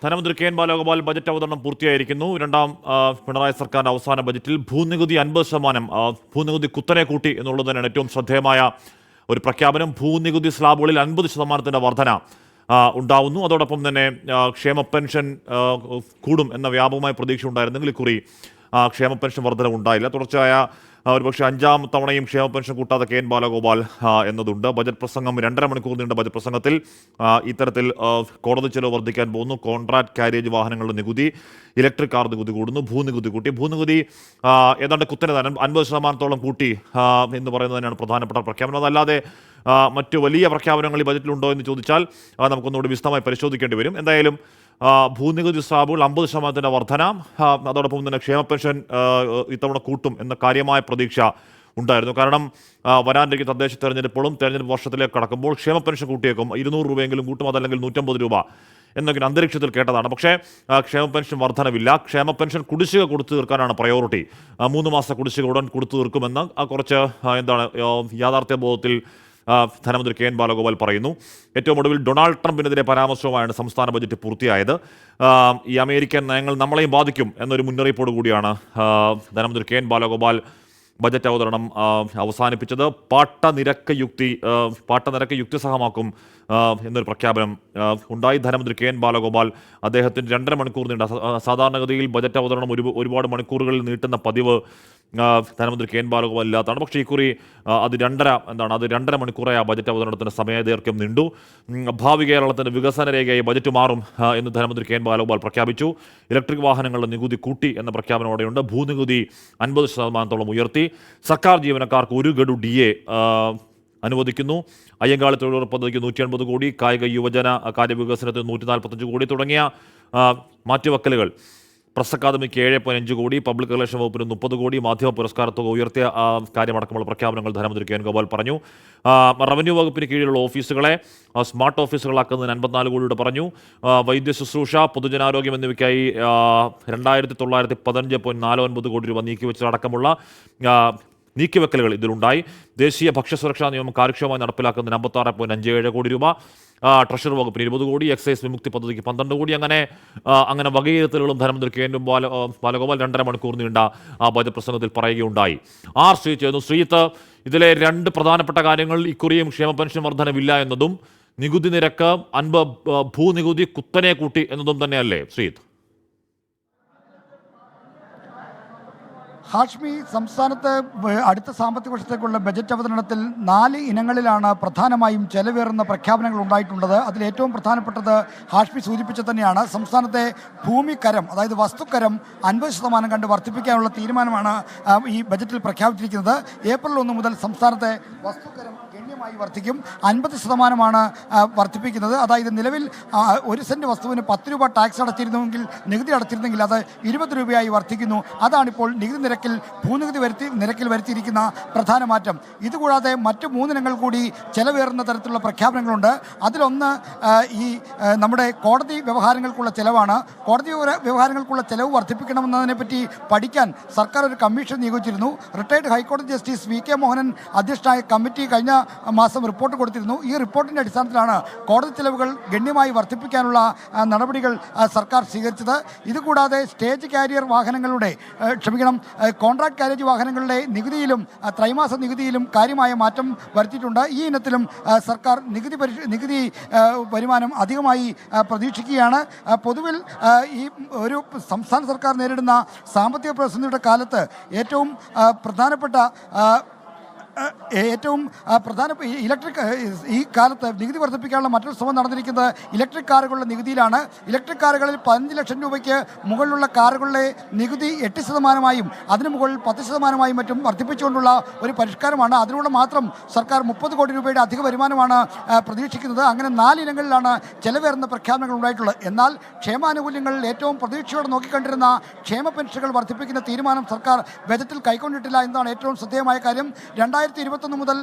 ധനമന്ത്രി K N Balagopal budget അവതരണം പൂർത്തിയായിരിക്കുന്നു. രണ്ടാം പിണറായി സർക്കാരിന്റെ അവസാന ബജറ്റിൽ ഭൂനികുതി 50%, ഭൂനികുതി കുത്തനെ കൂട്ടി എന്നുള്ളത് തന്നെയാണ് ഏറ്റവും ശ്രദ്ധേയമായ ഒരു പ്രഖ്യാപനം. ഭൂനികുതി സ്ലാബുകളിൽ 50% വർധന ഉണ്ടാവുന്നു. അതോടൊപ്പം തന്നെ ക്ഷേമ പെൻഷൻ കൂടും എന്ന വ്യാപകമായ പ്രതീക്ഷ ഉണ്ടായിരുന്നെങ്കിൽ ഇക്കുറി ക്ഷേമ പെൻഷൻ വർധന ഉണ്ടായില്ല. തുടർച്ചയായ ഒരുപക്ഷെ 5ാം തവണയും ക്ഷേമ പെൻഷൻ കൂട്ടാതെ കെ എൻ ബാലഗോപാൽ എന്നതുണ്ട്. ബജറ്റ് പ്രസംഗം 2.5 മണിക്കൂർ നീണ്ട ബജറ്റ് പ്രസംഗത്തിൽ ഇത്തരത്തിൽ കോടതി ചെലവ് വർദ്ധിക്കാൻ പോകുന്നു, കോൺട്രാക്ട് കാരേജ് വാഹനങ്ങളുടെ നികുതി, ഇലക്ട്രിക് കാർ നികുതി കൂടുന്നു, ഭൂനികുതി കൂട്ടി, ഭൂനികുതി ഏതാണ്ട് കുത്തനെ തന്നെ 50% കൂട്ടി എന്ന് പറയുന്നത് തന്നെയാണ് പ്രധാനപ്പെട്ട പ്രഖ്യാപനം. അതല്ലാതെ മറ്റു വലിയ പ്രഖ്യാപനങ്ങൾ ഈ ബജറ്റിലുണ്ടോ എന്ന് ചോദിച്ചാൽ നമുക്കൊന്നുകൂടി വിശദമായി പരിശോധിക്കേണ്ടി വരും. എന്തായാലും ഭൂനികുതി സ്ലാബുകൾ 50% വർധന, അതോടൊപ്പം തന്നെ ക്ഷേമ പെൻഷൻ ഇത്തവണ കൂട്ടും എന്ന കാര്യമായ പ്രതീക്ഷ ഉണ്ടായിരുന്നു. കാരണം വരാനിരിക്കുന്ന തദ്ദേശ തെരഞ്ഞെടുപ്പുകളും തെരഞ്ഞെടുപ്പ് വർഷത്തിലേക്ക് കടക്കുമ്പോൾ ക്ഷേമ പെൻഷൻ കൂട്ടിയേക്കും, 200 രൂപയെങ്കിലും കൂട്ടും, അതല്ലെങ്കിൽ 150 രൂപ എന്നൊക്കെ അന്തരീക്ഷത്തിൽ കേട്ടതാണ്. പക്ഷേ ക്ഷേമ പെൻഷൻ വർധനവില്ല. ക്ഷേമ പെൻഷൻ കുടിശ്ശിക കൊടുത്തു തീർക്കാനാണ് പ്രയോറിറ്റി. 3 മാസത്തെ കുടിശ്ശിക ഉടൻ കൊടുത്തു തീർക്കുമെന്ന് കുറച്ച് യാഥാർത്ഥ്യ ബോധത്തിൽ ധനമന്ത്രി കെ എൻ ബാലഗോപാൽ പറയുന്നു. ഏറ്റവും ഒടുവിൽ ഡൊണാൾഡ് ട്രംപിനെതിരെ പരാമർശവുമായാണ് സംസ്ഥാന ബജറ്റ് പൂർത്തിയായത്. ഈ അമേരിക്കൻ നയങ്ങൾ നമ്മളെയും ബാധിക്കും എന്നൊരു മുന്നറിയിപ്പോടു കൂടിയാണ് ധനമന്ത്രി കെ എൻ ബാലഗോപാൽ ബജറ്റ് അവതരണം അവസാനിപ്പിച്ചത്. പാട്ടനിരക്ക് യുക്തിസഹമാക്കും എന്നൊരു പ്രഖ്യാപനം ഉണ്ടായി. ധനമന്ത്രി കെ എൻ ബാലഗോപാൽ അദ്ദേഹത്തിന് 2.5 മണിക്കൂർ നീണ്ട, സാധാരണഗതിയിൽ ബജറ്റ് അവതരണം ഒരുപാട് മണിക്കൂറുകളിൽ നീട്ടുന്ന പതിവ് ധനമന്ത്രി കെ എൻ ബാലഗോപാൽ ഇല്ലാത്തതാണ്. പക്ഷേ ഇക്കുറി അത് 2.5 മണിക്കൂറായി ആ ബജറ്റ് അവതരണത്തിന് സമയദൈർഘ്യം നീണ്ടു. ഭാവി കേരളത്തിന്റെ വികസന രേഖയായി ബജറ്റ് മാറും എന്ന് ധനമന്ത്രി കെ എൻ ബാലഗോപാൽ പ്രഖ്യാപിച്ചു. ഇലക്ട്രിക് വാഹനങ്ങളുടെ നികുതി കൂട്ടി എന്ന പ്രഖ്യാപനം അവിടെയുണ്ട്. ഭൂനികുതി 50% ഉയർത്തി. സർക്കാർ ജീവനക്കാർക്ക് 1 ഗഡു DA അനുവദിക്കുന്നു. അയ്യങ്കാളി തൊഴിലുറപ്പ് പദ്ധതിക്ക് 180 കോടി, കായിക യുവജന കാര്യവികസനത്തിന് 145 കോടി തുടങ്ങിയ മാറ്റിവെക്കലുകൾ. പ്രസ് അക്കാദമിക്ക് 7.5 കോടി, പബ്ലിക് റിലേഷൻ വകുപ്പിന് 30 കോടി, മാധ്യമ പുരസ്കാര തുക ഉയർത്തിയ കാര്യമടക്കമുള്ള പ്രഖ്യാപനങ്ങൾ ധനമന്ത്രി കെ എൻ ഗോപാൽ പറഞ്ഞു. റവന്യൂ വകുപ്പിന് കീഴിലുള്ള ഓഫീസുകളെ സ്മാർട്ട് ഓഫീസുകളാക്കുന്നതിന് 54 കോടിയുടെ പറഞ്ഞു. വൈദ്യ ശുശ്രൂഷ, പൊതുജനാരോഗ്യം എന്നിവയ്ക്കായി 2915.49 കോടി രൂപ നീക്കിവെച്ചതടക്കമുള്ള നീക്കിവെക്കലുകൾ ഇതിലുണ്ടായി. ദേശീയ ഭക്ഷ്യസുരക്ഷാ നിയമം കാര്യക്ഷമമായി നടപ്പിലാക്കുന്നതിന് 56.57 കോടി രൂപ, ട്രഷറി വകുപ്പിന് 20 കോടി, എക്സൈസ് വിമുക്തി പദ്ധതിക്ക് 12 കോടി. അങ്ങനെ വകയിരുത്തലുകളും ധനമന്ത്രി കെ എൻ ബാലഗോപാൽ 2.5 മണിക്കൂർ നീണ്ട ആ ബജറ്റ് പ്രസംഗത്തിൽ പറയുകയുണ്ടായി. ശ്രീജിത്ത് ചെയ്യുന്നു. ശ്രീജിത്ത്, ഇതിലെ 2 പ്രധാനപ്പെട്ട കാര്യങ്ങൾ ഇക്കുറിയും ക്ഷേമ പെൻഷൻ വർധനവില്ല എന്നതും നികുതി നിരക്ക് ഭൂനികുതി കുത്തനെ കൂട്ടി എന്നതും തന്നെയല്ലേ ശ്രീജിത്ത്? ഹാഷ്മി, സംസ്ഥാനത്ത് അടുത്ത സാമ്പത്തിക വർഷത്തേക്കുള്ള ബജറ്റ് അവതരണത്തിൽ 4 ഇനങ്ങളിലാണ് പ്രധാനമായും ചെലവേറുന്ന പ്രഖ്യാപനങ്ങൾ ഉണ്ടായിട്ടുള്ളത്. അതിൽ ഏറ്റവും പ്രധാനപ്പെട്ടത് ഹാഷ്മി സൂചിപ്പിച്ച തന്നെയാണ്. സംസ്ഥാനത്തെ ഭൂമിക്കരം, അതായത് വസ്തുക്കരം 50% കണ്ട് വർദ്ധിപ്പിക്കാനുള്ള തീരുമാനമാണ് ഈ ബജറ്റിൽ പ്രഖ്യാപിച്ചിരിക്കുന്നത്. ഏപ്രിൽ 1 മുതൽ സംസ്ഥാനത്തെ വസ്തുക്കരം ഗണ്യമായി വർദ്ധിക്കും. 50% വർദ്ധിപ്പിക്കുന്നത്. അതായത് നിലവിൽ 1 സെൻറ്റ് വസ്തുവിന് 10 രൂപ ടാക്സ് നികുതി അടച്ചിരുന്നെങ്കിൽ അത് 20 രൂപയായി വർദ്ധിക്കുന്നു. അതാണിപ്പോൾ നികുതി ഭൂനികുതി നിരക്കിൽ വരുത്തിയിരിക്കുന്ന പ്രധാന മാറ്റം. ഇതുകൂടാതെ മറ്റ് 3 ഇനങ്ങൾ കൂടി ചെലവേറുന്ന തരത്തിലുള്ള പ്രഖ്യാപനങ്ങളുണ്ട്. അതിലൊന്ന് ഈ നമ്മുടെ കോടതി വ്യവഹാരങ്ങൾക്കുള്ള ചെലവാണ്. കോടതി വ്യവഹാരങ്ങൾക്കുള്ള ചെലവ് വർദ്ധിപ്പിക്കണമെന്നതിനെപ്പറ്റി പഠിക്കാൻ സർക്കാർ ഒരു കമ്മീഷൻ നിയോഗിച്ചിരുന്നു. റിട്ടയർഡ് ഹൈക്കോടതി ജസ്റ്റിസ് VK മോഹനൻ അധ്യക്ഷനായ കമ്മിറ്റി കഴിഞ്ഞ മാസം റിപ്പോർട്ട് കൊടുത്തിരുന്നു. ഈ റിപ്പോർട്ടിൻ്റെ അടിസ്ഥാനത്തിലാണ് കോടതി ചെലവുകൾ ഗണ്യമായി വർദ്ധിപ്പിക്കാനുള്ള നടപടികൾ സർക്കാർ സ്വീകരിച്ചത്. ഇതുകൂടാതെ സ്റ്റേജ് കാരിയർ വാഹനങ്ങളുടെ കോൺട്രാക്ട് കാരേജ് വാഹനങ്ങളുടെ നികുതിയിലും ത്രൈമാസ നികുതിയിലും കാര്യമായ മാറ്റം വരുത്തിയിട്ടുണ്ട്. ഈ ഇനത്തിലും സർക്കാർ നികുതി വരുമാനം അധികമായി പ്രതീക്ഷിക്കുകയാണ്. പൊതുവിൽ ഈ ഒരു സംസ്ഥാന സർക്കാർ നേരിടുന്ന സാമ്പത്തിക പ്രതിസന്ധിയുടെ കാലത്ത് ഏറ്റവും പ്രധാനപ്പെട്ട ഇലക്ട്രിക് ഈ കാലത്ത് നികുതി വർദ്ധിപ്പിക്കാനുള്ള മറ്റൊരു ശ്രമം നടന്നിരിക്കുന്നത് ഇലക്ട്രിക് കാറുകളുടെ നികുതിയിലാണ്. ഇലക്ട്രിക് കാറുകളിൽ 15 ലക്ഷം രൂപയ്ക്ക് മുകളിലുള്ള കാറുകളുടെ നികുതി 8%, അതിന് മുകളിൽ 10% മറ്റും വർദ്ധിപ്പിച്ചുകൊണ്ടുള്ള ഒരു പരിഷ്കാരമാണ്. അതിലൂടെ മാത്രം സർക്കാർ 30 കോടി രൂപയുടെ അധിക വരുമാനമാണ് പ്രതീക്ഷിക്കുന്നത്. അങ്ങനെ 4 ഇനങ്ങളിലാണ് ചെലവേറുന്ന പ്രഖ്യാപനങ്ങൾ ഉണ്ടായിട്ടുള്ളത്. എന്നാൽ ക്ഷേമാനുകൂല്യങ്ങളിൽ ഏറ്റവും പ്രതീക്ഷയോടെ നോക്കിക്കണ്ടിരുന്ന ക്ഷേമ പെൻഷനുകൾ വർദ്ധിപ്പിക്കുന്ന തീരുമാനം സർക്കാർ ബജറ്റിൽ കൈക്കൊണ്ടിട്ടില്ല എന്നതാണ് ഏറ്റവും ശ്രദ്ധേയമായ കാര്യം. 2021 മുതൽ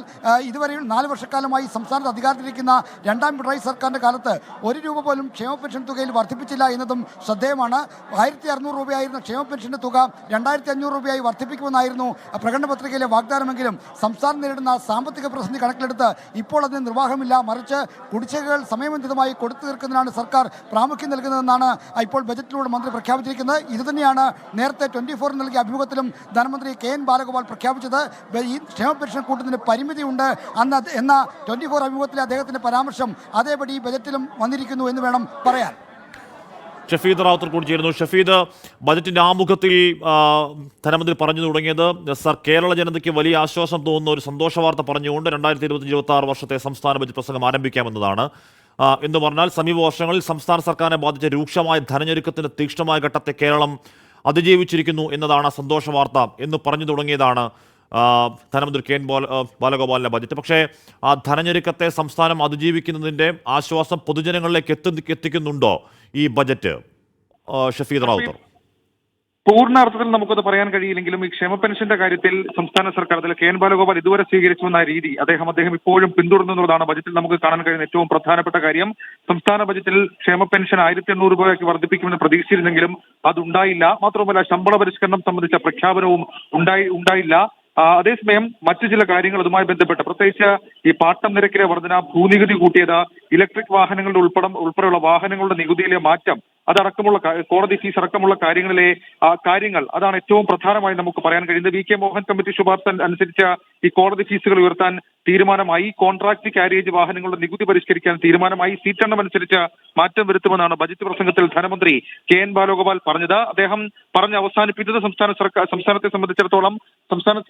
ഇതുവരെ 4 വർഷക്കാലമായി സംസ്ഥാനത്ത് അധികാരത്തിലിരിക്കുന്ന രണ്ടാം പിണറായി സർക്കാരിൻ്റെ കാലത്ത് 1 രൂപ പോലും ക്ഷേമ പെൻഷൻ തുകയിൽ വർദ്ധിപ്പിച്ചില്ല എന്നതും ശ്രദ്ധേയമാണ്. 1600 രൂപയായിരുന്ന ക്ഷേമ പെൻഷൻ്റെ തുക 2500 രൂപയായി വർദ്ധിപ്പിക്കുമെന്നായിരുന്നു പ്രകടന പത്രികയിലെ വാഗ്ദാനമെങ്കിലും സംസ്ഥാനം നേരിടുന്ന സാമ്പത്തിക പ്രതിസന്ധി കണക്കിലെടുത്ത് ഇപ്പോൾ അതിന് നിർവാഹമില്ല. മറിച്ച് കുടിശ്ശികകൾ സമയബന്ധിതമായി കൊടുത്തു തീർക്കുന്നതിനാണ് സർക്കാർ പ്രാമുഖ്യം നൽകുന്നതെന്നാണ് ഇപ്പോൾ ബജറ്റിലൂടെ മന്ത്രി പ്രഖ്യാപിച്ചിരിക്കുന്നത്. ഇതുതന്നെയാണ് നേരത്തെ 24 നൽകിയ അഭിമുഖത്തിലും ധനമന്ത്രി KN ബാലഗോപാൽ പ്രഖ്യാപിച്ചത്. ഈ ക്ഷേമ പെൻഷൻ കൂട്ടുന്നതിന് പരിമിതിയുണ്ട് എന്ന 24 അഭിമുഖത്തിലെ അദ്ദേഹത്തിൻ്റെ പരാമർശം അതേപടി ഈ ബജറ്റിലും വന്നിരിക്കുന്നു എന്ന് വേണം പറയാൻ. ഷഫീദ് റാവുത്തർ കൂടി ചേരുന്നു. ഷഫീദ്, ബജറ്റിന്റെ ആമുഖത്തിൽ ധനമന്ത്രി പറഞ്ഞു തുടങ്ങിയത് കേരള ജനതയ്ക്ക് വലിയ ആശ്വാസം തോന്നുന്ന ഒരു സന്തോഷ വാർത്ത പറഞ്ഞുകൊണ്ട് 2025-26 വർഷത്തെ സംസ്ഥാന ബജറ്റ് പ്രസംഗം ആരംഭിക്കാമെന്നതാണ്. എന്ന് പറഞ്ഞാൽ സമീപ വർഷങ്ങളിൽ സംസ്ഥാന സർക്കാരിനെ ബാധിച്ച രൂക്ഷമായ ധനഞ്ഞെരുക്കത്തിന്റെ തീക്ഷ്ണമായ ഘട്ടത്തെ കേരളം അതിജീവിച്ചിരിക്കുന്നു എന്നതാണ് സന്തോഷ വാർത്ത എന്ന് പറഞ്ഞു തുടങ്ങിയതാണ് ധനമന്ത്രി KN ബാലഗോപാലിന്റെ ബജറ്റ്. പക്ഷേ ആ ധനഞ്ഞെരുക്കത്തെ സംസ്ഥാനം അതിജീവിക്കുന്നതിന്റെ ആശ്വാസം പൊതുജനങ്ങളിലേക്ക് എത്തിക്കുന്നുണ്ടോ ഈ ബജറ്റ്? ഷഫീദ് റാവുത്തർ. പൂർണ്ണ അർത്ഥത്തിൽ നമുക്കത് പറയാൻ കഴിയില്ലെങ്കിലും ഈ ക്ഷേമ പെൻഷന്റെ കാര്യത്തിൽ സംസ്ഥാന സർക്കാർ അതിൽ KN ബാലഗോപാൽ ഇതുവരെ സ്വീകരിച്ചു വന്ന രീതി അദ്ദേഹം ഇപ്പോഴും പിന്തുടരുന്നതാണ് ബജറ്റിൽ നമുക്ക് കാണാൻ കഴിയുന്ന ഏറ്റവും പ്രധാനപ്പെട്ട കാര്യം. സംസ്ഥാന ബജറ്റിൽ ക്ഷേമ പെൻഷൻ 1800 രൂപയാക്കി വർദ്ധിപ്പിക്കുമെന്ന് പ്രതീക്ഷിച്ചിരുന്നെങ്കിലും അതുണ്ടായില്ല. മാത്രമല്ല ശമ്പള പരിഷ്കരണം സംബന്ധിച്ച പ്രഖ്യാപനവും ഉണ്ടായില്ല. അതേസമയം മറ്റു ചില കാര്യങ്ങൾ അതുമായി ബന്ധപ്പെട്ട് പ്രത്യേകിച്ച് ഈ പാട്ടം നിരക്കിലെ വർധന, ഭൂനികുതി കൂട്ടിയത്, ഇലക്ട്രിക് വാഹനങ്ങളുടെ ഉൾപ്പെടെയുള്ള വാഹനങ്ങളുടെ നികുതിയിലെ മാറ്റം, അതടക്കമുള്ള കോടതി ഫീസ് അടക്കമുള്ള കാര്യങ്ങൾ അതാണ് ഏറ്റവും പ്രധാനമായി നമുക്ക് പറയാൻ കഴിയുന്നത്. VK മോഹൻ കമ്മിറ്റി ശുപാർശ അനുസരിച്ച് ഈ കോടതി ഫീസുകൾ ഉയർത്താൻ തീരുമാനമായി. കോൺട്രാക്ട് കാരിയേജ് വാഹനങ്ങളുടെ നികുതി പരിഷ്കരിക്കാൻ തീരുമാനമായി. സീറ്റെണ്ണം അനുസരിച്ച് മാറ്റം വരുത്തുമെന്നാണ് ബജറ്റ് പ്രസംഗത്തിൽ ധനമന്ത്രി KN ബാലഗോപാൽ പറഞ്ഞത്. അദ്ദേഹം പറഞ്ഞ് അവസാനിപ്പിച്ചത് സംസ്ഥാനത്തെ സംബന്ധിച്ചിടത്തോളം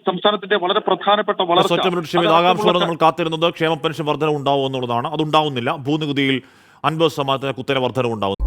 സംസ്ഥാനത്തിന്റെ വളരെ പ്രധാനപ്പെട്ട വളർച്ച ആകാംക്ഷയോടെ നമ്മൾ കാത്തിരുന്നത് ക്ഷേമ പെൻഷൻ വർധന ഉണ്ടാവും എന്നുള്ളതാണ്. അതുണ്ടാവുന്നില്ല. ഭൂനികുതിയിൽ 50% കുത്തനെ വർധന ഉണ്ടാവും.